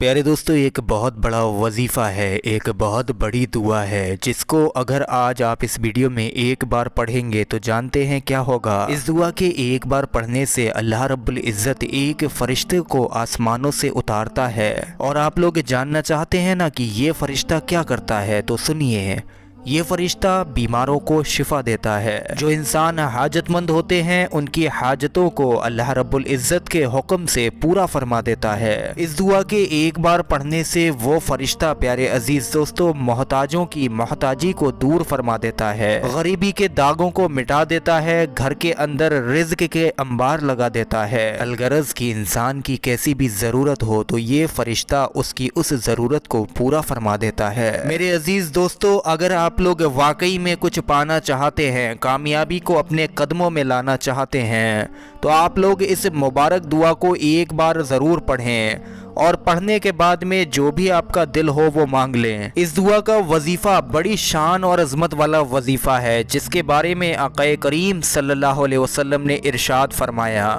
پیارے دوستو، ایک بہت بڑا وظیفہ ہے، ایک بہت بڑی دعا ہے جس کو اگر آج آپ اس ویڈیو میں ایک بار پڑھیں گے تو جانتے ہیں کیا ہوگا۔ اس دعا کے ایک بار پڑھنے سے اللہ رب العزت ایک فرشتے کو آسمانوں سے اتارتا ہے، اور آپ لوگ جاننا چاہتے ہیں نا کہ یہ فرشتہ کیا کرتا ہے، تو سنیے۔ یہ فرشتہ بیماروں کو شفا دیتا ہے۔ جو انسان حاجت مند ہوتے ہیں ان کی حاجتوں کو اللہ رب العزت کے حکم سے پورا فرما دیتا ہے۔ اس دعا کے ایک بار پڑھنے سے وہ فرشتہ پیارے عزیز دوستو محتاجوں کی محتاجی کو دور فرما دیتا ہے، غریبی کے داغوں کو مٹا دیتا ہے، گھر کے اندر رزق کے انبار لگا دیتا ہے۔ الغرض کی انسان کی کیسی بھی ضرورت ہو تو یہ فرشتہ اس کی اس ضرورت کو پورا فرما دیتا ہے۔ میرے عزیز دوستو، اگر آپ لوگ واقعی میں کچھ پانا چاہتے ہیں، کامیابی کو اپنے قدموں میں لانا چاہتے ہیں، تو آپ لوگ اس مبارک دعا کو ایک بار ضرور پڑھیں، اور پڑھنے کے بعد میں جو بھی آپ کا دل ہو وہ مانگ لیں۔ اس دعا کا وظیفہ بڑی شان اور عظمت والا وظیفہ ہے، جس کے بارے میں آقا کریم صلی اللہ علیہ وسلم نے ارشاد فرمایا۔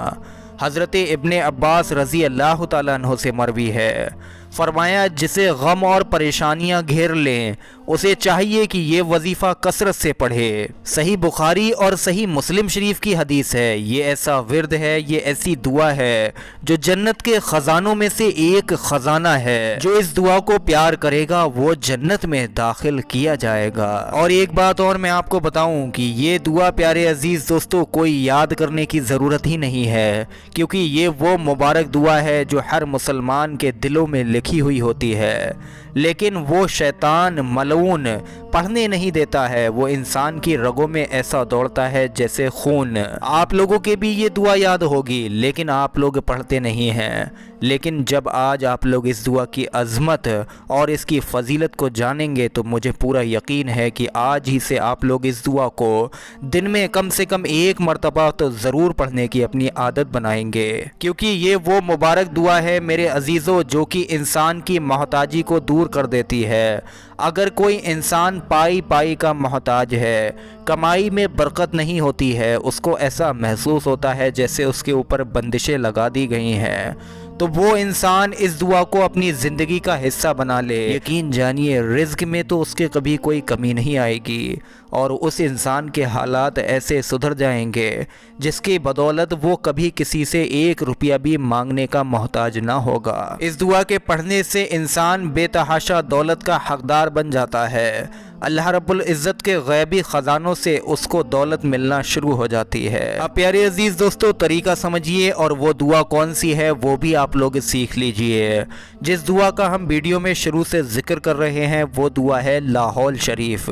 حضرت ابن عباس رضی اللہ تعالیٰ عنہ سے مروی ہے، فرمایا جسے غم اور پریشانیاں گھیر لیں اسے چاہیے کہ یہ وظیفہ کثرت سے پڑھے۔ صحیح بخاری اور صحیح مسلم شریف کی حدیث ہے۔ یہ ایسا ورد ہے، یہ ایسی دعا ہے جو جنت کے خزانوں میں سے ایک خزانہ ہے۔ جو اس دعا کو پیار کرے گا وہ جنت میں داخل کیا جائے گا۔ اور ایک بات اور میں آپ کو بتاؤں کہ یہ دعا پیارے عزیز دوستو کوئی یاد کرنے کی ضرورت ہی نہیں ہے، کیونکہ یہ وہ مبارک دعا ہے جو ہر مسلمان کے دلوں میں لکھی ہوئی ہوتی ہے، لیکن وہ شیطان ملعون پڑھنے نہیں دیتا ہے۔ وہ انسان کی رگوں میں ایسا دوڑتا ہے جیسے خون۔ آپ لوگوں کے بھی یہ دعا یاد ہوگی، لیکن آپ لوگ پڑھتے نہیں ہیں۔ لیکن جب آج آپ لوگ اس دعا کی عظمت اور اس کی فضیلت کو جانیں گے تو مجھے پورا یقین ہے کہ آج ہی سے آپ لوگ اس دعا کو دن میں کم سے کم ایک مرتبہ تو ضرور پڑھنے کی اپنی عادت بنائیں گے، کیونکہ یہ وہ مبارک دعا ہے میرے عزیزوں جو کہ انسان کی محتاجی کو دور کر دیتی ہے۔ اگر کوئی انسان پائی کا محتاج ہے، کمائی میں برکت نہیں ہوتی ہے، اس کو ایسا محسوس ہوتا ہے جیسے اس کے اوپر بندشیں لگا دی گئی ہیں، تو وہ انسان اس دعا کو اپنی زندگی کا حصہ بنا لے، یقین جانیے رزق میں تو اس کے کبھی کوئی کمی نہیں آئے گی، اور اس انسان کے حالات ایسے سدھر جائیں گے جس کی بدولت وہ کبھی کسی سے ایک روپیہ بھی مانگنے کا محتاج نہ ہوگا۔ اس دعا کے پڑھنے سے انسان بے تحاشا دولت کا حقدار بن جاتا ہے۔ اللہ رب العزت کے غیبی خزانوں سے اس کو دولت ملنا شروع ہو جاتی ہے۔ اب پیارے عزیز دوستو طریقہ سمجھیے، اور وہ دعا کون سی ہے وہ بھی آپ لوگ سیکھ لیجئے۔ جس دعا کا ہم ویڈیو میں شروع سے ذکر کر رہے ہیں وہ دعا ہے لا حول شریف،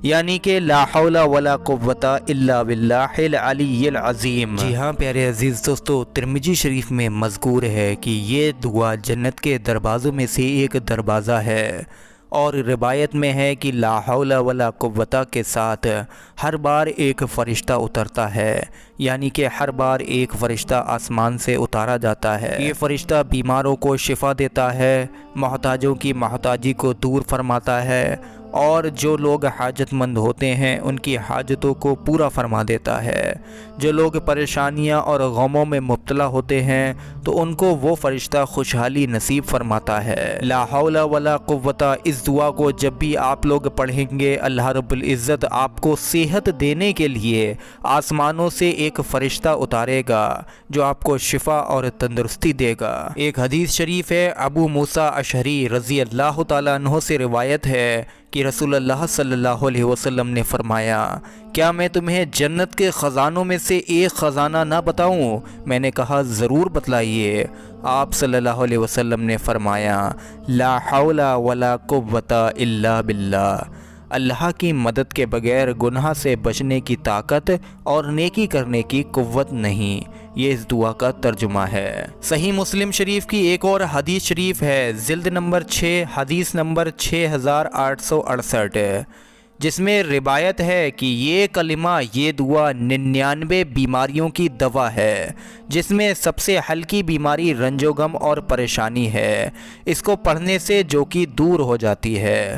یعنی کہ لا حول ولا قوت الا باللہ العلی العظیم۔ جی ہاں پیارے عزیز دوستو، ترمذی شریف میں مذکور ہے کہ یہ دعا جنت کے دروازوں میں سے ایک دروازہ ہے، اور روایت میں ہے کہ لا حول ولا قوت کے ساتھ ہر بار ایک فرشتہ اترتا ہے، یعنی کہ ہر بار ایک فرشتہ آسمان سے اتارا جاتا ہے۔ یہ فرشتہ بیماروں کو شفا دیتا ہے، محتاجوں کی محتاجی کو دور فرماتا ہے، اور جو لوگ حاجت مند ہوتے ہیں ان کی حاجتوں کو پورا فرما دیتا ہے۔ جو لوگ پریشانیاں اور غموں میں مبتلا ہوتے ہیں تو ان کو وہ فرشتہ خوشحالی نصیب فرماتا ہے۔ لا حول ولا قوت، اس دعا کو جب بھی آپ لوگ پڑھیں گے اللہ رب العزت آپ کو صحت دینے کے لیے آسمانوں سے ایک فرشتہ اتارے گا جو آپ کو شفا اور تندرستی دے گا۔ ایک حدیث شریف ہے، ابو موسیٰ اشعری رضی اللہ تعالیٰ عنہ سے روایت ہے کہ رسول اللہ صلی اللہ علیہ وسلم نے فرمایا، کیا میں تمہیں جنت کے خزانوں میں سے ایک خزانہ نہ بتاؤں؟ میں نے کہا ضرور بتلائیے۔ آپ صلی اللہ علیہ وسلم نے فرمایا، لا حول ولا قوت الا باللہ، اللہ کی مدد کے بغیر گناہ سے بچنے کی طاقت اور نیکی کرنے کی قوت نہیں۔ یہ اس دعا کا ترجمہ ہے۔ صحیح مسلم شریف کی ایک اور حدیث شریف ہے، جلد نمبر 6 حدیث نمبر 6868، جس میں روایت ہے کہ یہ کلمہ، یہ دعا 99 بیماریوں کی دوا ہے، جس میں سب سے ہلکی بیماری رنج و غم اور پریشانی ہے۔ اس کو پڑھنے سے جو کہ دور ہو جاتی ہے۔